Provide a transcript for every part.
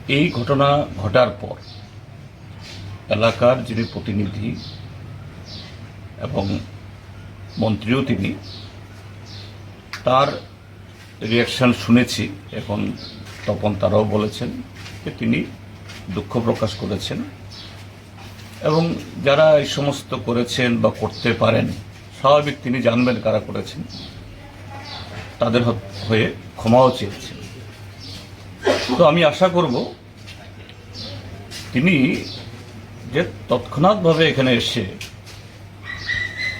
এই ঘটনা ঘটার পর এলাকার যিনি প্রতিনিধি এবং মন্ত্রীও তিনি, তার রিয়াকশন শুনেছি। এখন তপন তারাও বলেছেন যে তিনি দুঃখ প্রকাশ করেছেন এবং যারা এই সমস্ত করেছেন বা করতে পারেন, স্বাভাবিক তিনি জানবেন কারা করেছেন, তাদের হয়ে ক্ষমাও চেয়েছেন। তো আমি আশা করব তিনি যে তৎক্ষণাৎভাবে এখানে এসে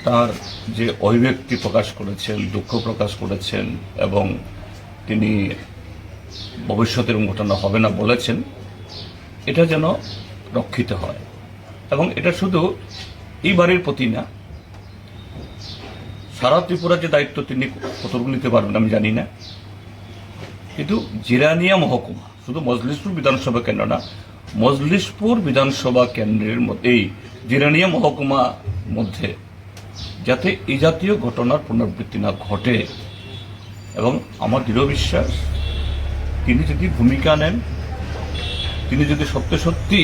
তার যে অভিব্যক্তি প্রকাশ করেছেন, দুঃখ প্রকাশ করেছেন এবং তিনি ভবিষ্যতের ঘটনা হবে না বলেছেন, এটা যেন রক্ষিত হয়। এবং এটা শুধু এই বাড়ির প্রতি না, সারা ত্রিপুরার যে দায়িত্ব তিনি কতটুকু নিতে পারবেন আমি জানি না, কিন্তু জিরানিয়া মহকুমা, শুধু মজলিশপুর বিধানসভা কেন্দ্র না, মজলিশপুর বিধানসভা কেন্দ্রের মধ্যে এই জিরানিয়া মহকুমা মধ্যে যাতে এই জাতীয় ঘটনার পুনরাবৃত্তি না ঘটে, এবং আমার দৃঢ় বিশ্বাস তিনি যদি ভূমিকা নেন, তিনি যদি সত্যি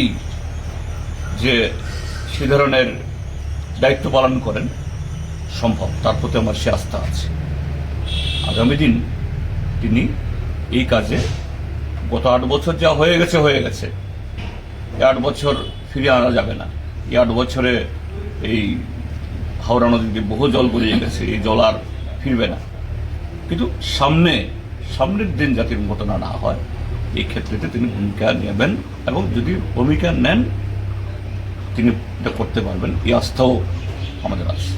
যে সে ধরনের দায়িত্ব পালন করেন, সম্ভব, তার প্রতি আমার সে আস্থা আছে। আগামী দিন তিনি এই কাজে, গত 8 বছর যা হয়ে গেছে এই 8 বছর ফিরে আনা যাবে না। এই 8 বছরে এই হাওড়া নদীতে বহু জল গড়িয়ে গেছে, এই জল আর ফিরবে না। কিন্তু সামনের দিন যাতে ঘটনা না হয়, এই ক্ষেত্রে তিনি ভূমিকা নেবেন, এবং যদি ভূমিকা নেন তিনি এটা করতে পারবেন, এই আস্থাও আমাদের আছে।